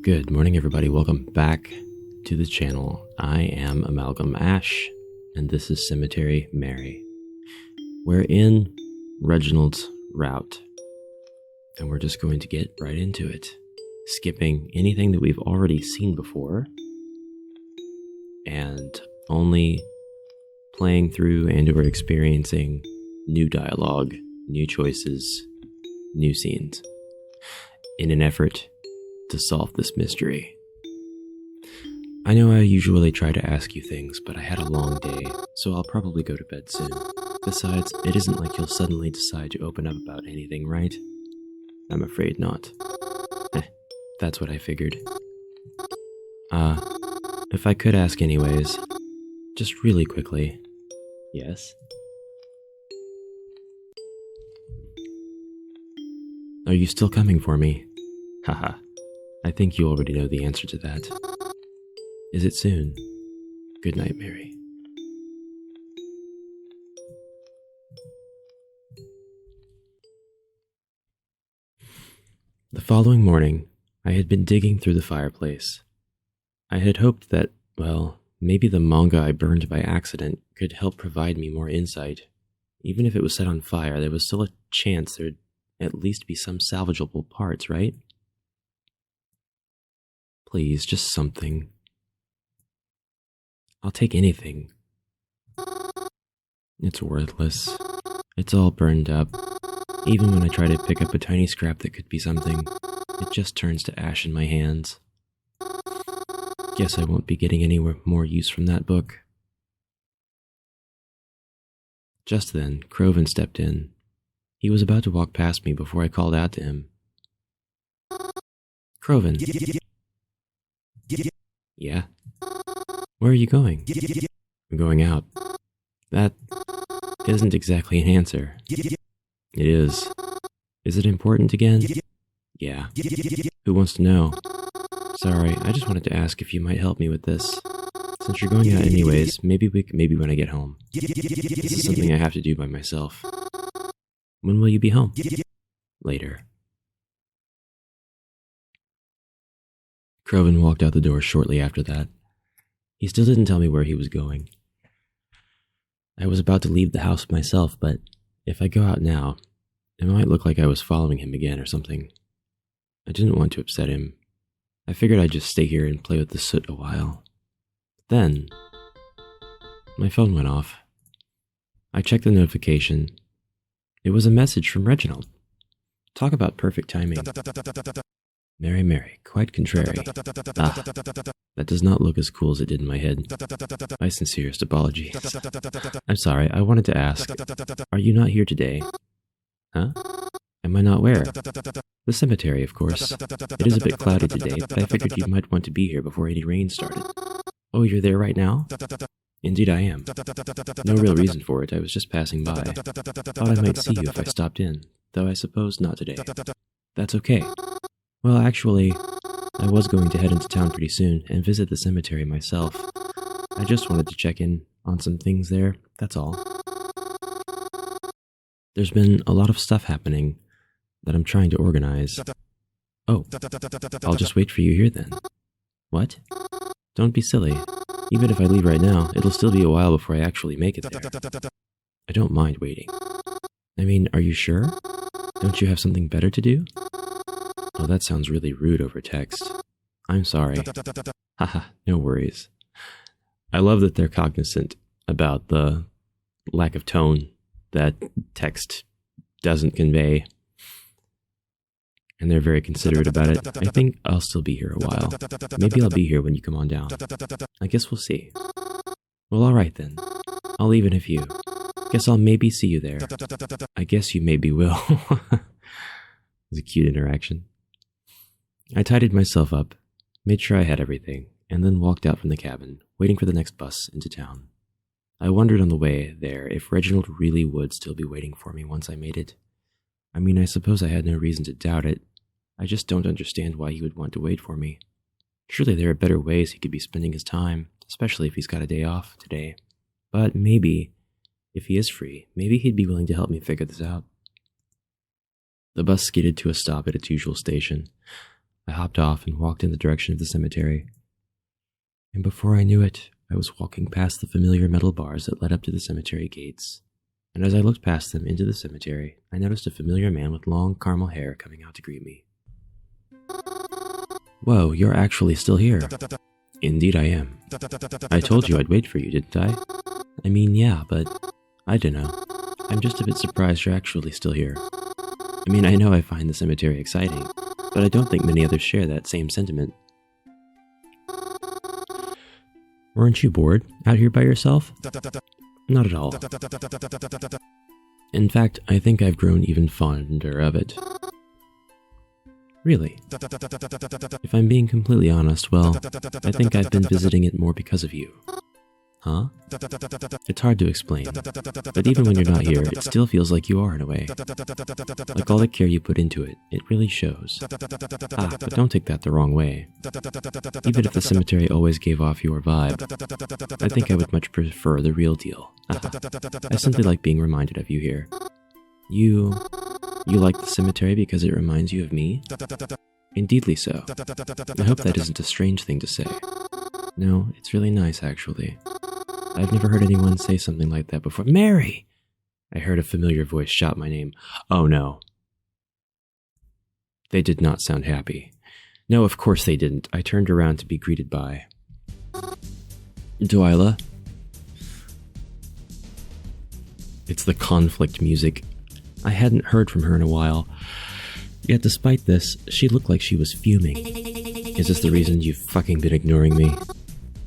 Good morning, everybody. Welcome back to the channel. I am Amalgam Ash, and this is Cemetery Mary. We're in Reginald's route, and we're just going to get right into it, skipping anything that we've already seen before, and only playing through and or experiencing new dialogue, new choices, new scenes, in an effort to solve this mystery. I know I usually try to ask you things, but I had a long day, so I'll probably go to bed soon. Besides, it isn't like you'll suddenly decide to open up about anything, right? I'm afraid not. That's what I figured. If I could ask anyways, just really quickly. Yes? Are you still coming for me? Haha. I think you already know the answer to that. Is it soon? Good night, Mary. The following morning, I had been digging through the fireplace. I had hoped that, well, maybe the manga I burned by accident could help provide me more insight. Even if it was set on fire, there was still a chance there'd at least be some salvageable parts, right? Please, just something. I'll take anything. It's worthless. It's all burned up. Even when I try to pick up a tiny scrap that could be something, it just turns to ash in my hands. Guess I won't be getting any more use from that book. Just then, Croven stepped in. He was about to walk past me before I called out to him. Croven. Yeah? Where are you going? I'm going out. That isn't exactly an answer. It is. Is it important again? Yeah. Who wants to know? Sorry, I just wanted to ask if you might help me with this. Since you're going out anyways, maybe when I get home. This is something I have to do by myself. When will you be home? Later. Croven walked out the door shortly after that. He still didn't tell me where he was going. I was about to leave the house myself, but if I go out now, it might look like I was following him again or something. I didn't want to upset him. I figured I'd just stay here and play with the soot a while. Then, my phone went off. I checked the notification. It was a message from Reginald. Talk about perfect timing. Mary, quite contrary. That does not look as cool as it did in my head. My sincerest apologies. I'm sorry, I wanted to ask, are you not here today? Huh? Am I not where? The cemetery, of course. It is a bit cloudy today, but I figured you might want to be here before any rain started. Oh, you're there right now? Indeed I am. No real reason for it, I was just passing by. Thought I might see you if I stopped in, though I suppose not today. That's okay. Well, actually, I was going to head into town pretty soon and visit the cemetery myself. I just wanted to check in on some things there, that's all. There's been a lot of stuff happening that I'm trying to organize. Oh, I'll just wait for you here then. What? Don't be silly. Even if I leave right now, it'll still be a while before I actually make it there. I don't mind waiting. I mean, are you sure? Don't you have something better to do? Oh, that sounds really rude over text. I'm sorry. Haha, no worries. I love that they're cognizant about the lack of tone that text doesn't convey. And they're very considerate about it. I think I'll still be here a while. Maybe I'll be here when you come on down. I guess we'll see. Well, alright then. I'll leave in a few. Guess I'll maybe see you there. I guess you maybe will. It was a cute interaction. I tidied myself up, made sure I had everything, and then walked out from the cabin, waiting for the next bus into town. I wondered on the way there if Reginald really would still be waiting for me once I made it. I mean, I suppose I had no reason to doubt it. I just don't understand why he would want to wait for me. Surely there are better ways he could be spending his time, especially if he's got a day off today. But maybe, if he is free, maybe he'd be willing to help me figure this out. The bus skidded to a stop at its usual station. I hopped off and walked in the direction of the cemetery. And before I knew it, I was walking past the familiar metal bars that led up to the cemetery gates. And as I looked past them into the cemetery, I noticed a familiar man with long caramel hair coming out to greet me. Whoa, you're actually still here. Indeed I am. I told you I'd wait for you, didn't I? I mean, yeah, but I dunno. I'm just a bit surprised you're actually still here. I mean, I know I find the cemetery exciting, but I don't think many others share that same sentiment. Weren't you bored out here by yourself? Not at all. In fact, I think I've grown even fonder of it. Really? If I'm being completely honest, well, I think I've been visiting it more because of you. Huh? It's hard to explain, but even when you're not here, it still feels like you are in a way. Like all the care you put into it, it really shows. Ah, but don't take that the wrong way. Even if the cemetery always gave off your vibe, I think I would much prefer the real deal. I simply like being reminded of you here. You like the cemetery because it reminds you of me? Indeedly so. I hope that isn't a strange thing to say. No, it's really nice, actually. I've never heard anyone say something like that before. Mary! I heard a familiar voice shout my name. Oh no. They did not sound happy. No, of course they didn't. I turned around to be greeted by Delilah. It's the conflict music. I hadn't heard from her in a while. Yet despite this, she looked like she was fuming. Is this the reason you've fucking been ignoring me?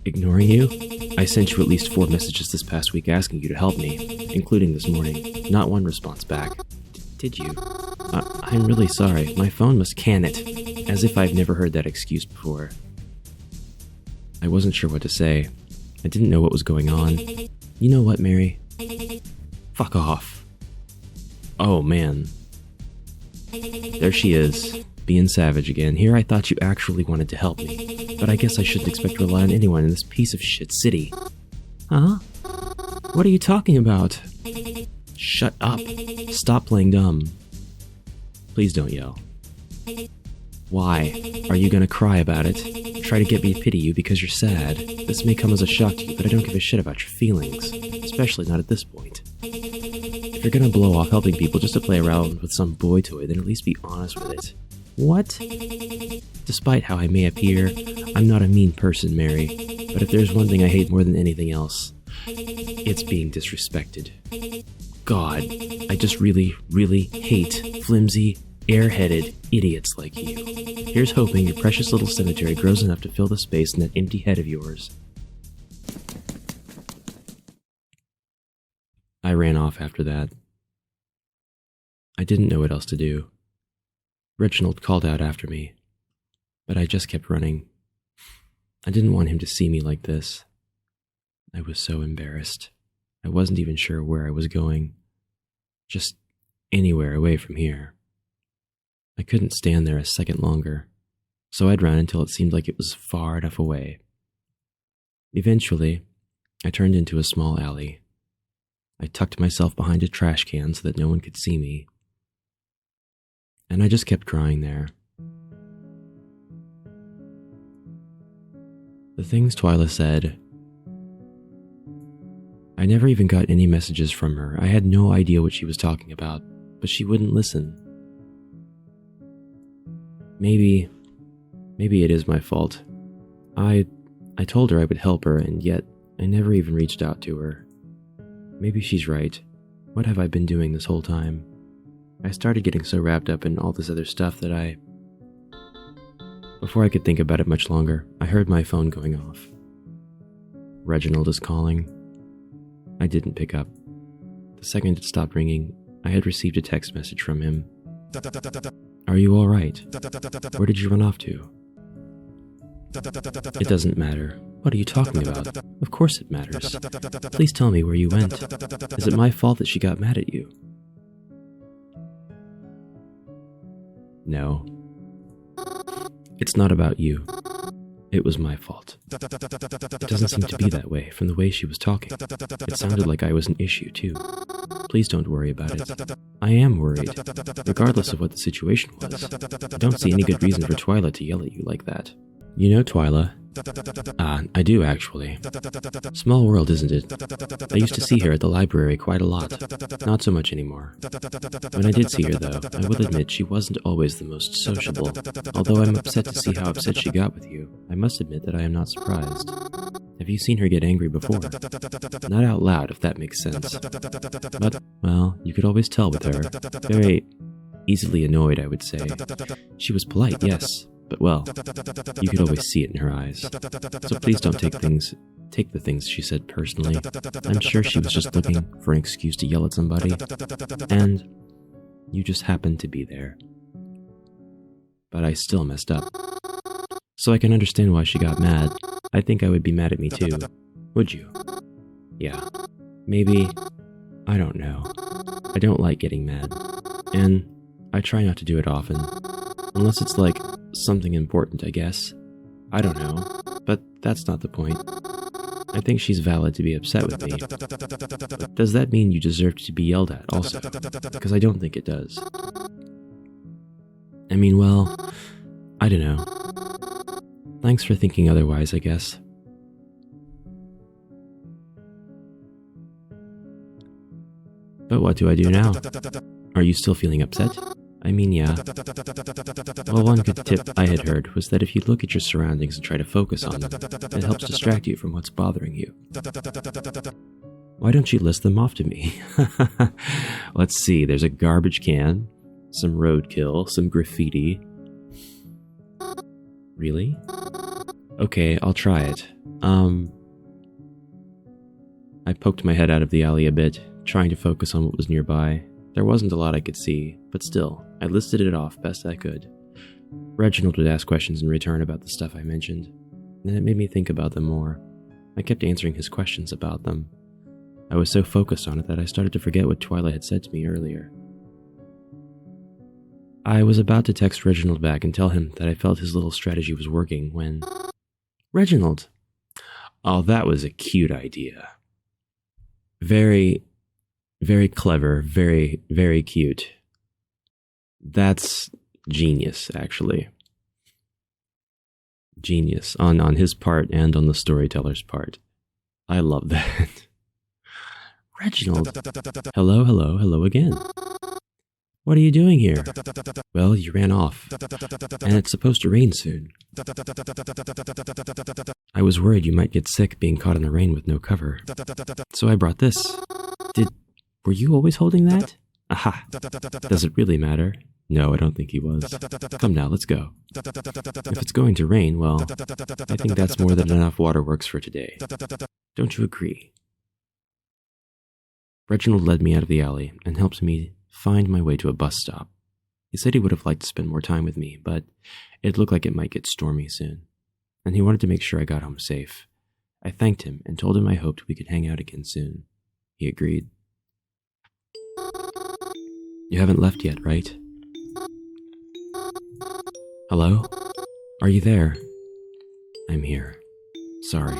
Ignoring you? I sent you at least 4 messages this past week asking you to help me, including this morning. Not one response back. Did you? I'm really sorry. My phone must can it. As if I've never heard that excuse before. I wasn't sure what to say. I didn't know what was going on. You know what, Mary? Fuck off. Oh, man. There she is, being savage again. Here I thought you actually wanted to help me, but I guess I shouldn't expect to rely on anyone in this piece of shit city. Huh? What are you talking about? Shut up. Stop playing dumb. Please don't yell. Why? Are you gonna cry about it? Try to get me to pity you because you're sad. This may come as a shock to you, but I don't give a shit about your feelings, especially not at this point. If you're gonna blow off helping people just to play around with some boy toy, then at least be honest with it. What? Despite how I may appear, I'm not a mean person, Mary, but if there's one thing I hate more than anything else, it's being disrespected. God, I just really, really hate flimsy, airheaded idiots like you. Here's hoping your precious little cemetery grows enough to fill the space in that empty head of yours. I ran off after that. I didn't know what else to do. Reginald called out after me, but I just kept running. I didn't want him to see me like this. I was so embarrassed. I wasn't even sure where I was going. Just anywhere away from here. I couldn't stand there a second longer, so I'd run until it seemed like it was far enough away. Eventually, I turned into a small alley. I tucked myself behind a trash can so that no one could see me. And I just kept crying there. The things Twyla said. I never even got any messages from her. I had no idea what she was talking about, but she wouldn't listen. Maybe it is my fault. I told her I would help her, and yet I never even reached out to her. Maybe she's right. What have I been doing this whole time? I started getting so wrapped up in all this other stuff that Before I could think about it much longer, I heard my phone going off. Reginald is calling. I didn't pick up. The second it stopped ringing, I had received a text message from him. Are you all right? Where did you run off to? It doesn't matter. What are you talking about? Of course it matters. Please tell me where you went. Is it my fault that she got mad at you? No. It's not about you. It was my fault. It doesn't seem to be that way from the way she was talking. It sounded like I was an issue, too. Please don't worry about it. I am worried, regardless of what the situation was. I don't see any good reason for Twyla to yell at you like that. You know Twyla? I do actually. Small world, isn't it? I used to see her at the library quite a lot. Not so much anymore. When I did see her, though, I will admit she wasn't always the most sociable. Although I'm upset to see how upset she got with you, I must admit that I am not surprised. Have you seen her get angry before? Not out loud, if that makes sense. But, well, you could always tell with her. Very easily annoyed, I would say. She was polite, yes. But well, you could always see it in her eyes. So please don't take the things she said personally. I'm sure she was just looking for an excuse to yell at somebody, and you just happened to be there. But I still messed up. So I can understand why she got mad. I think I would be mad at me too. Would you? Yeah. Maybe. I don't know. I don't like getting mad. And I try not to do it often. Unless it's like something important, I guess. I don't know, but that's not the point. I think she's valid to be upset with me. But does that mean you deserve to be yelled at also? Because I don't think it does. I mean, well, I don't know. Thanks for thinking otherwise, I guess. But what do I do now? Are you still feeling upset? I mean, yeah. Well, one good tip I had heard was that if you look at your surroundings and try to focus on them, it helps distract you from what's bothering you. Why don't you list them off to me? Let's see, there's a garbage can, some roadkill, some graffiti. Really? Okay, I'll try it. I poked my head out of the alley a bit, trying to focus on what was nearby. There wasn't a lot I could see, but still, I listed it off best I could. Reginald would ask questions in return about the stuff I mentioned, and it made me think about them more. I kept answering his questions about them. I was so focused on it that I started to forget what Twyla had said to me earlier. I was about to text Reginald back and tell him that I felt his little strategy was working when... Reginald! Oh, that was a cute idea. Very clever, very, very cute. That's genius, actually. Genius, on his part and on the storyteller's part. I love that. Reginald! Hello again. What are you doing here? Well, you ran off, and it's supposed to rain soon. I was worried you might get sick being caught in the rain with no cover, so I brought this. Were you always holding that? Aha! Does it really matter? No, I don't think he was. Come now, let's go. If it's going to rain, well, I think that's more than enough waterworks for today. Don't you agree? Reginald led me out of the alley and helped me find my way to a bus stop. He said he would have liked to spend more time with me, but it looked like it might get stormy soon, and he wanted to make sure I got home safe. I thanked him and told him I hoped we could hang out again soon. He agreed. You haven't left yet, right? Hello? Are you there? I'm here. Sorry.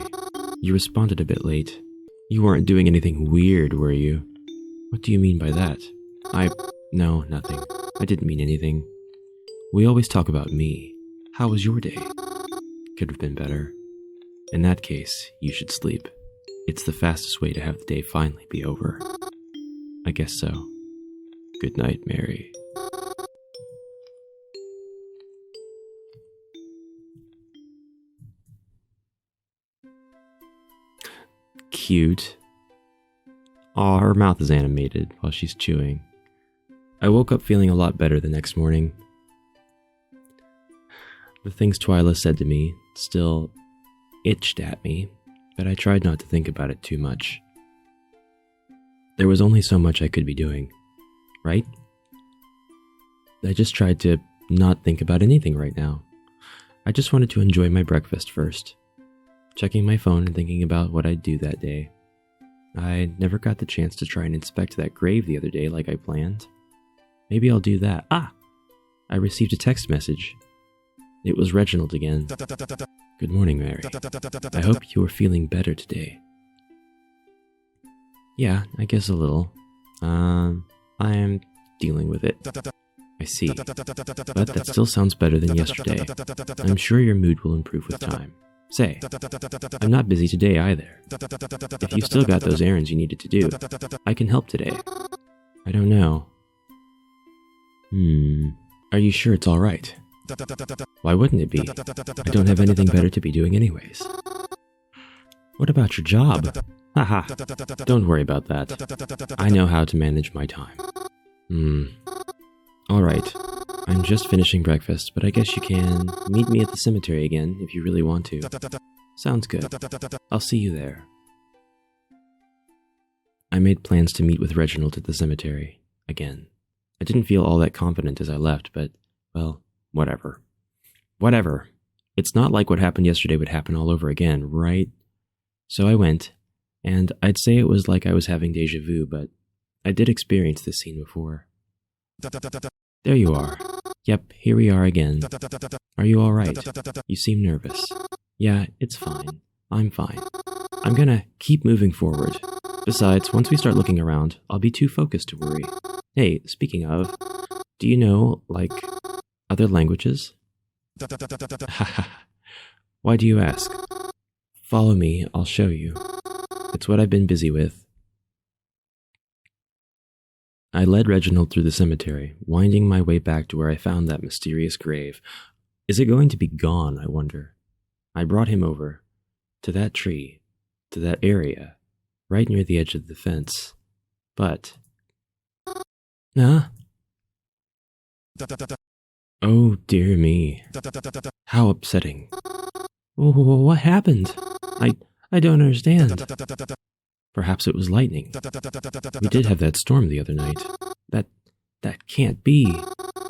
You responded a bit late. You weren't doing anything weird, were you? What do you mean by that? No, nothing. I didn't mean anything. We always talk about me. How was your day? Could have been better. In that case, you should sleep. It's the fastest way to have the day finally be over. I guess so. Good night, Mary. Cute. Aw, her mouth is animated while she's chewing. I woke up feeling a lot better the next morning. The things Twyla said to me still itched at me, but I tried not to think about it too much. There was only so much I could be doing, right? I just tried to not think about anything right now. I just wanted to enjoy my breakfast first, checking my phone and thinking about what I'd do that day. I never got the chance to try and inspect that grave the other day like I planned. Maybe I'll do that. I received a text message. It was Reginald again. Good morning, Mary. I hope you are feeling better today. Yeah, I guess a little. I am dealing with it. I see. But that still sounds better than yesterday. I'm sure your mood will improve with time. Say, I'm not busy today either. If you still got those errands you needed to do, I can help today. I don't know. Are you sure it's alright? Why wouldn't it be? I don't have anything better to be doing anyways. What about your job? Haha, don't worry about that. I know how to manage my time. Alright, I'm just finishing breakfast, but I guess you can meet me at the cemetery again if you really want to. Sounds good. I'll see you there. I made plans to meet with Reginald at the cemetery again. I didn't feel all that confident as I left, but, well, whatever. Whatever. It's not like what happened yesterday would happen all over again, right? So I went, and I'd say it was like I was having déjà vu, but I did experience this scene before. There you are. Yep, here we are again. Are you alright? You seem nervous. Yeah, it's fine. I'm fine. I'm gonna keep moving forward. Besides, once we start looking around, I'll be too focused to worry. Hey, speaking of, do you know, like, other languages? Haha. Why do you ask? Follow me, I'll show you. It's what I've been busy with. I led Reginald through the cemetery, winding my way back to where I found that mysterious grave. Is it going to be gone, I wonder? I brought him over, to that tree, to that area, right near the edge of the fence. But... Huh? Oh, dear me. How upsetting. What happened? I don't understand. Perhaps it was lightning. We did have that storm the other night. That can't be.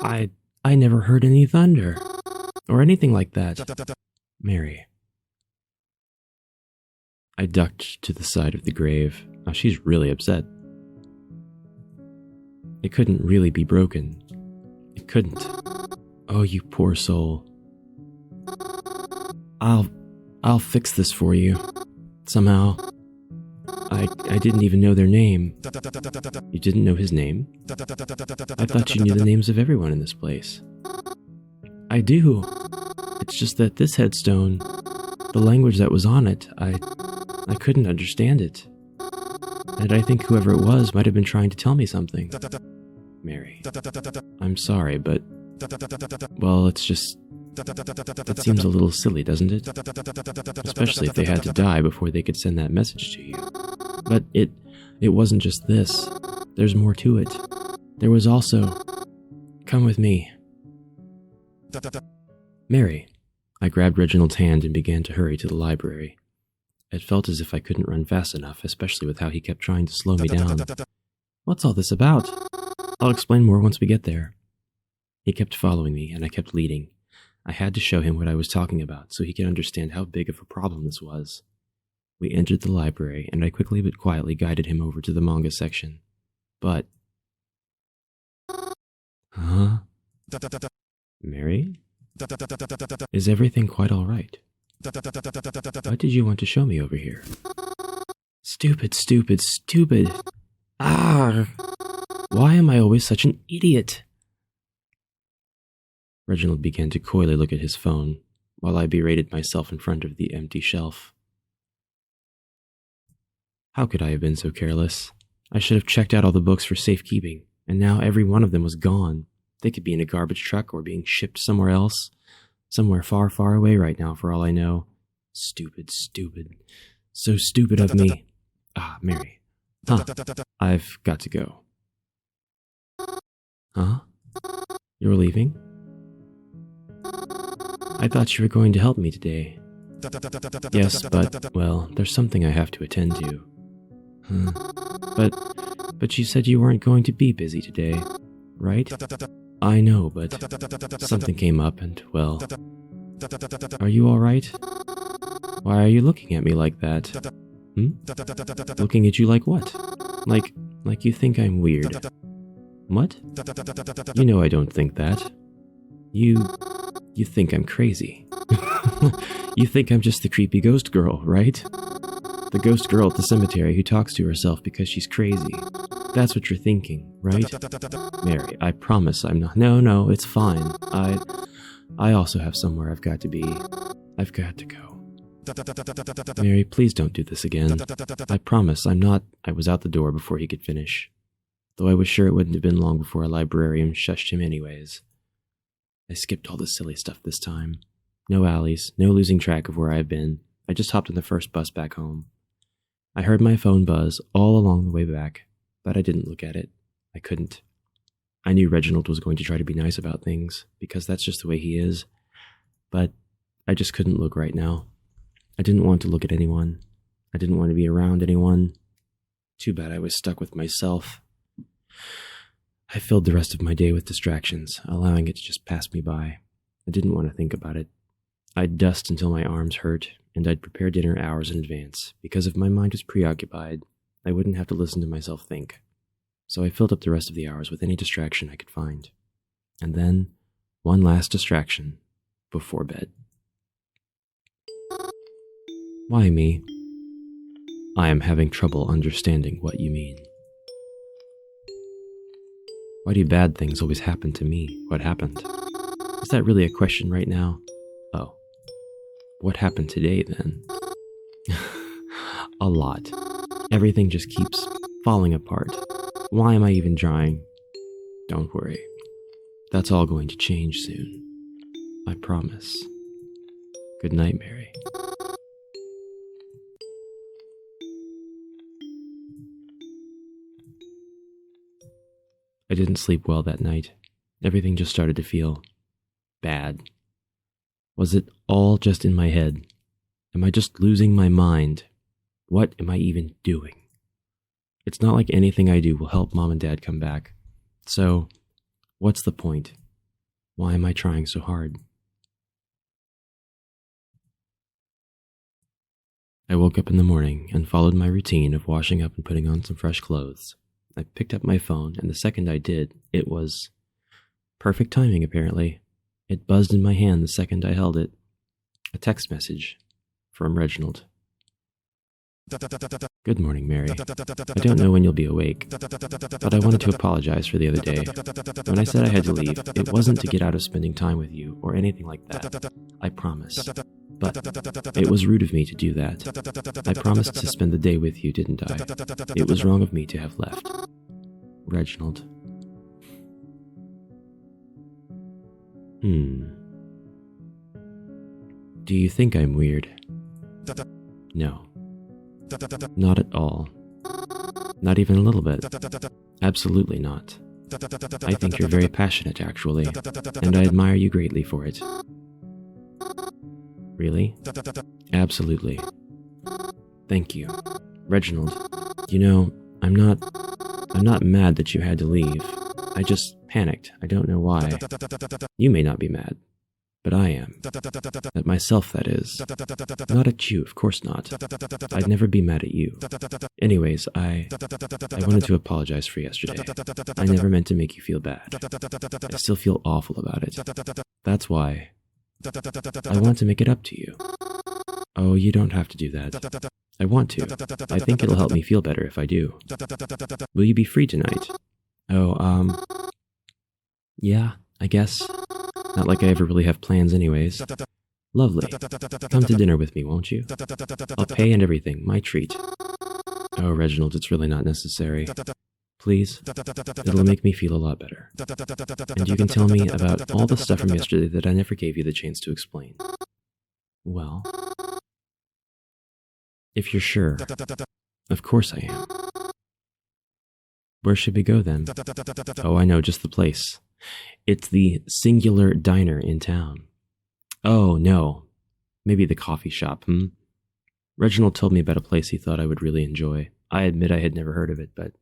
I never heard any thunder. Or anything like that. Mary. I ducked to the side of the grave. Now she's really upset. It couldn't really be broken. It couldn't. Oh, you poor soul. I'll fix this for you. Somehow. I didn't even know their name. You didn't know his name? I thought you knew the names of everyone in this place. I do. It's just that this headstone, the language that was on it, I couldn't understand it. And I think whoever it was might have been trying to tell me something. Mary, I'm sorry, but... Well, it's just... It seems a little silly, doesn't it? Especially if they had to die before they could send that message to you. But it wasn't just this. There's more to it. There was also... Come with me. Mary. I grabbed Reginald's hand and began to hurry to the library. It felt as if I couldn't run fast enough, especially with how he kept trying to slow me down. What's all this about? I'll explain more once we get there. He kept following me, and I kept leading. I had to show him what I was talking about so he could understand how big of a problem this was. We entered the library, and I quickly but quietly guided him over to the manga section. But... Huh? Mary? Is everything quite all right? Why did you want to show me over here? Stupid, stupid, stupid. Ah! Why am I always such an idiot? Reginald began to coyly look at his phone, while I berated myself in front of the empty shelf. How could I have been so careless? I should have checked out all the books for safekeeping, and now every one of them was gone. They could be in a garbage truck or being shipped somewhere else. Somewhere far, far away right now, for all I know. Stupid, stupid. So stupid of me. Ah, Mary. Huh. I've got to go. Huh? You're leaving? I thought you were going to help me today. Yes, but, well, there's something I have to attend to. But you said you weren't going to be busy today, right? I know, but something came up and, well... Are you alright? Why are you looking at me like that? Looking at you like what? Like you think I'm weird. What? You know I don't think that. You think I'm crazy. You think I'm just the creepy ghost girl, right? The ghost girl at the cemetery who talks to herself because she's crazy. That's what you're thinking, right? Mary, I promise I'm not. No, it's fine. I also have somewhere I've got to be. I've got to go. Mary, please don't do this again. I promise I'm not. I was out the door before he could finish, though I was sure it wouldn't have been long before a librarian shushed him anyways. I skipped all the silly stuff this time. No alleys, no losing track of where I've been. I just hopped on the first bus back home. I heard my phone buzz all along the way back, but I didn't look at it. I couldn't. I knew Reginald was going to try to be nice about things, because that's just the way he is, but I just couldn't look right now. I didn't want to look at anyone. I didn't want to be around anyone. Too bad I was stuck with myself. I filled the rest of my day with distractions, allowing it to just pass me by. I didn't want to think about it. I'd dust until my arms hurt, and I'd prepare dinner hours in advance, because if my mind was preoccupied, I wouldn't have to listen to myself think. So I filled up the rest of the hours with any distraction I could find. And then, one last distraction, before bed. Why me? I am having trouble understanding what you mean. Why do bad things always happen to me? What happened? Is that really a question right now? Oh. What happened today, then? A lot. Everything just keeps falling apart. Why am I even trying? Don't worry. That's all going to change soon. I promise. Good night, Mary. I didn't sleep well that night. Everything just started to feel bad. Was it all just in my head? Am I just losing my mind? What am I even doing? It's not like anything I do will help Mom and Dad come back. So, what's the point? Why am I trying so hard? I woke up in the morning and followed my routine of washing up and putting on some fresh clothes. I picked up my phone, and the second I did, it was perfect timing, apparently. It buzzed in my hand the second I held it. A text message from Reginald. Good morning, Mary. I don't know when you'll be awake, but I wanted to apologize for the other day. When I said I had to leave, it wasn't to get out of spending time with you or anything like that. I promise. But it was rude of me to do that. I promised to spend the day with you, didn't I? It was wrong of me to have left. Reginald. Do you think I'm weird? No. Not at all. Not even a little bit. Absolutely not. I think you're very passionate, actually, and I admire you greatly for it. Really? Absolutely. Thank you. Reginald, you know, I'm not mad that you had to leave. I just panicked. I don't know why. You may not be mad, but I am. At myself, that is. Not at you, of course not. I'd never be mad at you. Anyways, I wanted to apologize for yesterday. I never meant to make you feel bad. I still feel awful about it. That's why I want to make it up to you. Oh, you don't have to do that. I want to. I think it'll help me feel better if I do. Will you be free tonight? Oh, yeah, I guess. Not like I ever really have plans anyways. Lovely. Come to dinner with me, won't you? I'll pay and everything, my treat. Oh, Reginald, it's really not necessary. Please, it'll make me feel a lot better. And you can tell me about all the stuff from yesterday that I never gave you the chance to explain. Well, if you're sure, of course I am. Where should we go then? Oh, I know, just the place. It's the Singular Diner in town. Oh, no. Maybe the coffee shop, Reginald told me about a place he thought I would really enjoy. I admit I had never heard of it, but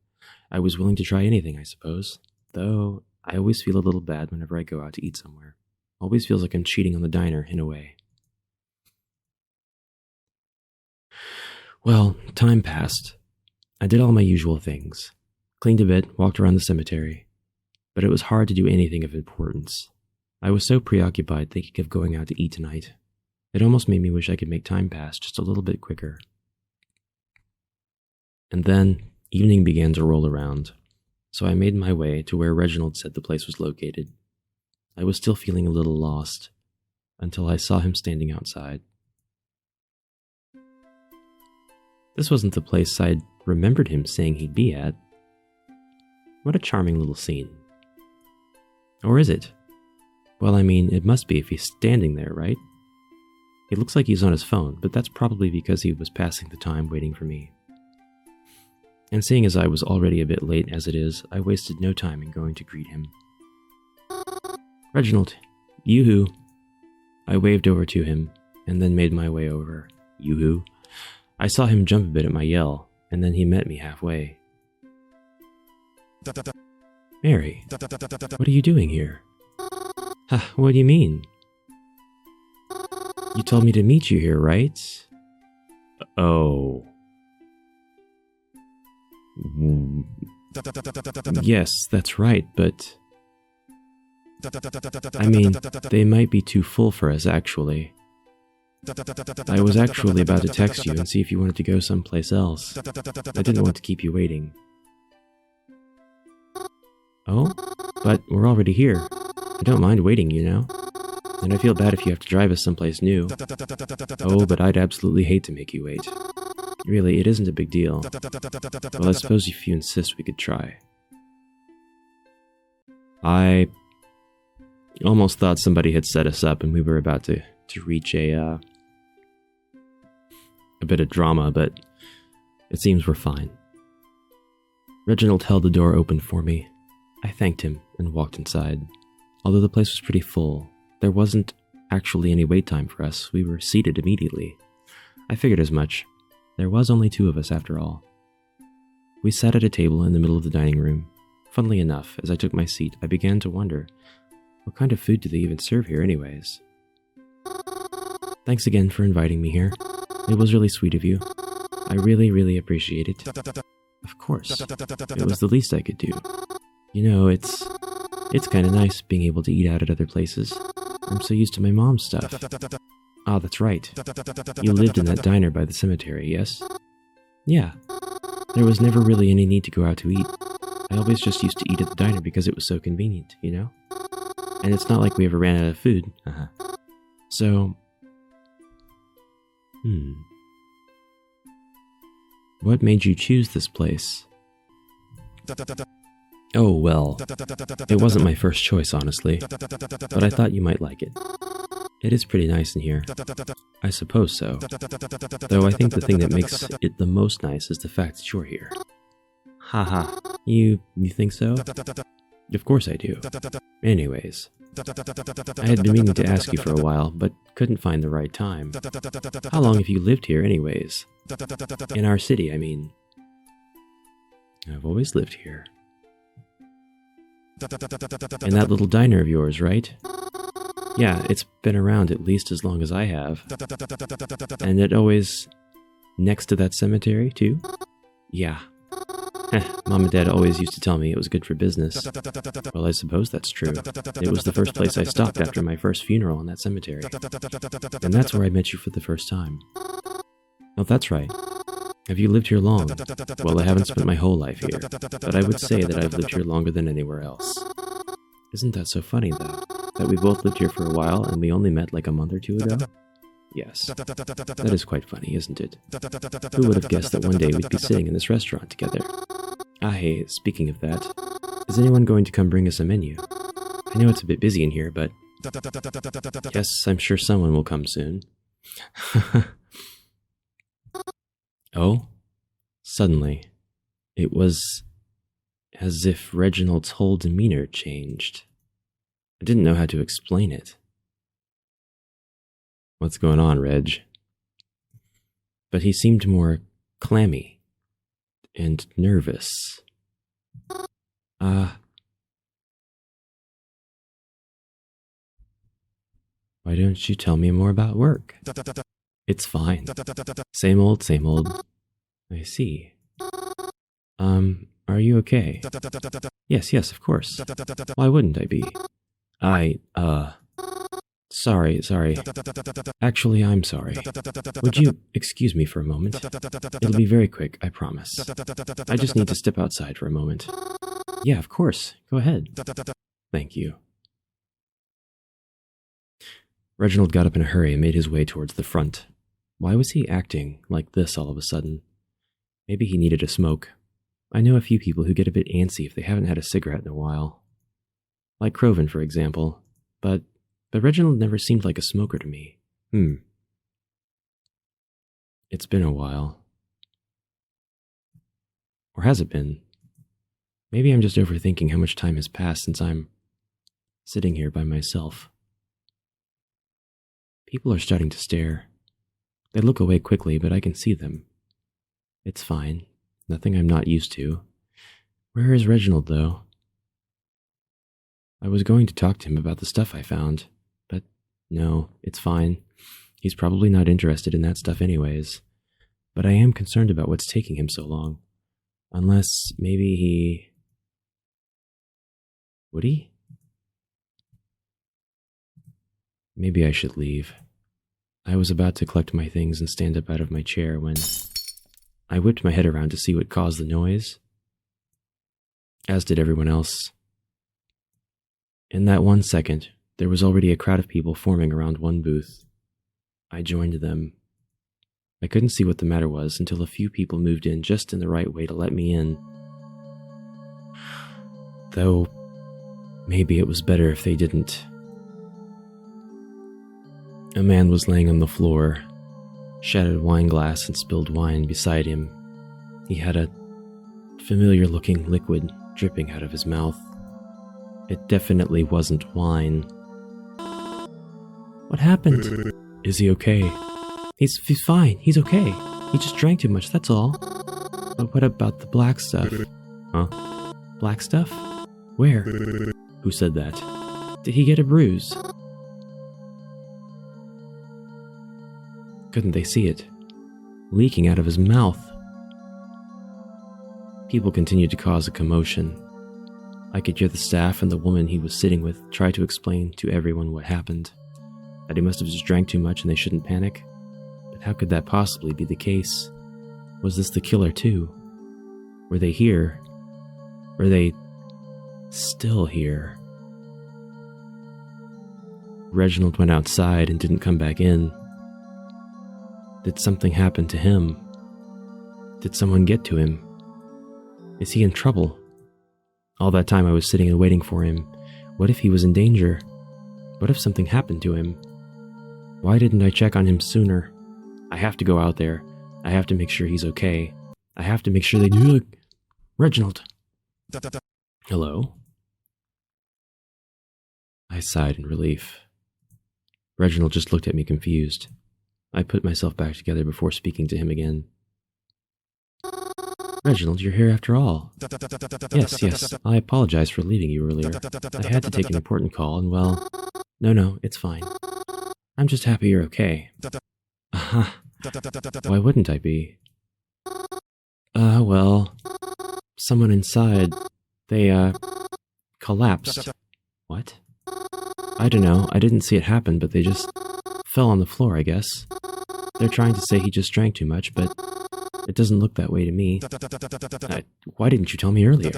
I was willing to try anything, I suppose. Though, I always feel a little bad whenever I go out to eat somewhere. Always feels like I'm cheating on the diner, in a way. Well, time passed. I did all my usual things. Cleaned a bit, walked around the cemetery. But it was hard to do anything of importance. I was so preoccupied thinking of going out to eat tonight. It almost made me wish I could make time pass just a little bit quicker. And then evening began to roll around, so I made my way to where Reginald said the place was located. I was still feeling a little lost, until I saw him standing outside. This wasn't the place I'd remembered him saying he'd be at. What a charming little scene. Or is it? Well, I mean, it must be if he's standing there, right? It looks like he's on his phone, but that's probably because he was passing the time waiting for me. And seeing as I was already a bit late as it is, I wasted no time in going to greet him. Reginald, yoo-hoo. I waved over to him, and then made my way over. Yoo-hoo. I saw him jump a bit at my yell, and then he met me halfway. Mary, what are you doing here? Ha, what do you mean? You told me to meet you here, right? Oh. Yes, that's right, but... I mean, they might be too full for us, actually. I was actually about to text you and see if you wanted to go someplace else. I didn't want to keep you waiting. Oh? But we're already here. I don't mind waiting, you know? And I feel bad if you have to drive us someplace new. Oh, but I'd absolutely hate to make you wait. Really, it isn't a big deal. Well, I suppose if you insist, we could try. I almost thought somebody had set us up and we were about to reach a bit of drama, but it seems we're fine. Reginald held the door open for me. I thanked him and walked inside. Although the place was pretty full, there wasn't actually any wait time for us. We were seated immediately. I figured as much. There was only 2 of us after all. We sat at a table in the middle of the dining room. Funnily enough, as I took my seat, I began to wonder, what kind of food do they even serve here anyways? Thanks again for inviting me here. It was really sweet of you. I really, really appreciate it. Of course. It was the least I could do. You know, it's kind of nice being able to eat out at other places. I'm so used to my mom's stuff. Ah, that's right. You lived in that diner by the cemetery, yes? Yeah. There was never really any need to go out to eat. I always just used to eat at the diner because it was so convenient, you know? And it's not like we ever ran out of food. So... What made you choose this place? Oh, well, it wasn't my first choice, honestly, but I thought you might like it. It is pretty nice in here. I suppose so. Though I think the thing that makes it the most nice is the fact that you're here. Haha, you think so? Of course I do. Anyways, I had been meaning to ask you for a while, but couldn't find the right time. How long have you lived here anyways? In our city, I mean. I've always lived here. In that little diner of yours, right? Yeah, it's been around at least as long as I have. And it always next to that cemetery, too? Yeah. Mom and Dad always used to tell me it was good for business. Well, I suppose that's true. It was the first place I stopped after my first funeral in that cemetery. And that's where I met you for the first time. Oh, that's right. Have you lived here long? Well, I haven't spent my whole life here, but I would say that I've lived here longer than anywhere else. Isn't that so funny, though? That we both lived here for a while and we only met like a month or 2 ago? Yes. That is quite funny, isn't it? Who would have guessed that one day we'd be sitting in this restaurant together? Ah, hey, speaking of that, is anyone going to come bring us a menu? I know it's a bit busy in here, but... Yes, I'm sure someone will come soon. Oh? Suddenly, it was as if Reginald's whole demeanor changed. I didn't know how to explain it. What's going on, Reg? But he seemed more clammy and nervous. Why don't you tell me more about work? It's fine. Same old, same old. I see. Are you okay? Yes, of course. Why wouldn't I be? Sorry. Actually, I'm sorry. Would you excuse me for a moment? It'll be very quick, I promise. I just need to step outside for a moment. Yeah, of course. Go ahead. Thank you. Reginald got up in a hurry and made his way towards the front. Why was he acting like this all of a sudden? Maybe he needed a smoke. I know a few people who get a bit antsy if they haven't had a cigarette in a while. Like Croven, for example. But Reginald never seemed like a smoker to me. It's been a while. Or has it been? Maybe I'm just overthinking how much time has passed since I'm sitting here by myself. People are starting to stare. They look away quickly, but I can see them. It's fine. Nothing I'm not used to. Where is Reginald, though? I was going to talk to him about the stuff I found, but no, it's fine. He's probably not interested in that stuff anyways. But I am concerned about what's taking him so long. Unless maybe he... Would he? Maybe I should leave. I was about to collect my things and stand up out of my chair when I whipped my head around to see what caused the noise, as did everyone else. In that 1 second, there was already a crowd of people forming around one booth. I joined them. I couldn't see what the matter was until a few people moved in just in the right way to let me in. Though, maybe it was better if they didn't. A man was laying on the floor, shattered wine glass and spilled wine beside him. He had a familiar-looking liquid dripping out of his mouth. It definitely wasn't wine. What happened? Is he okay? He's fine. He's okay. He just drank too much, that's all. But what about the black stuff? Huh? Black stuff? Where? Who said that? Did he get a bruise? Couldn't they see it? Leaking out of his mouth. People continued to cause a commotion. I could hear the staff and the woman he was sitting with try to explain to everyone what happened. That he must have just drank too much and they shouldn't panic. But how could that possibly be the case? Was this the killer too? Were they here? Were they still here? Reginald went outside and didn't come back in. Did something happen to him? Did someone get to him? Is he in trouble? All that time I was sitting and waiting for him. What if he was in danger? What if something happened to him? Why didn't I check on him sooner? I have to go out there. I have to make sure he's okay. I have to make sure they do. Reginald. Hello? I sighed in relief. Reginald just looked at me confused. I put myself back together before speaking to him again. Reginald, you're here after all. Yes. I apologize for leaving you earlier. I had to take an important call and, well... No, it's fine. I'm just happy you're okay. Why wouldn't I be? Well... Someone inside... They, collapsed. What? I don't know. I didn't see it happen, but they just... fell on the floor, I guess. They're trying to say he just drank too much, but it doesn't look that way to me. Why didn't you tell me earlier?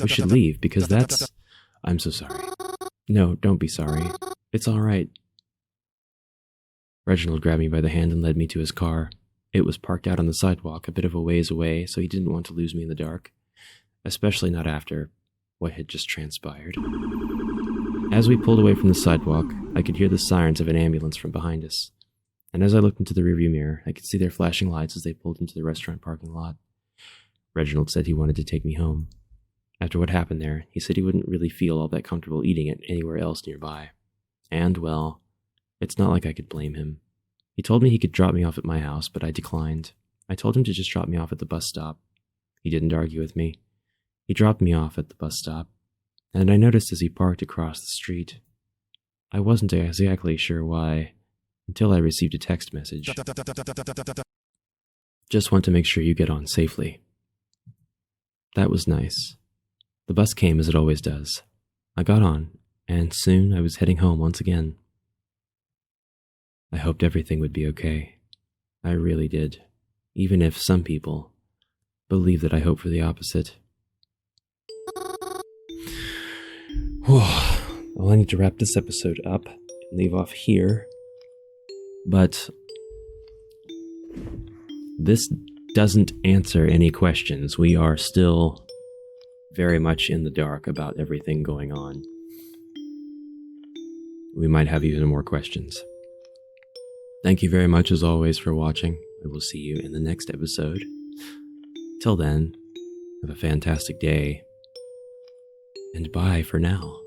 We should leave, because that's... I'm so sorry. No, don't be sorry. It's all right. Reginald grabbed me by the hand and led me to his car. It was parked out on the sidewalk a bit of a ways away, so he didn't want to lose me in the dark, especially not after what had just transpired. As we pulled away from the sidewalk, I could hear the sirens of an ambulance from behind us. And as I looked into the rearview mirror, I could see their flashing lights as they pulled into the restaurant parking lot. Reginald said he wanted to take me home. After what happened there, he said he wouldn't really feel all that comfortable eating it anywhere else nearby. And, well, it's not like I could blame him. He told me he could drop me off at my house, but I declined. I told him to just drop me off at the bus stop. He didn't argue with me. He dropped me off at the bus stop, and I noticed as he parked across the street. I wasn't exactly sure why, until I received a text message. Just want to make sure you get on safely. That was nice. The bus came as it always does. I got on, and soon I was heading home once again. I hoped everything would be okay. I really did, even if some people believe that I hope for the opposite. Well, I need to wrap this episode up and leave off here. But this doesn't answer any questions. We are still very much in the dark about everything going on. We might have even more questions. Thank you very much as always for watching. I will see you in the next episode. Till then, have a fantastic day. And bye for now.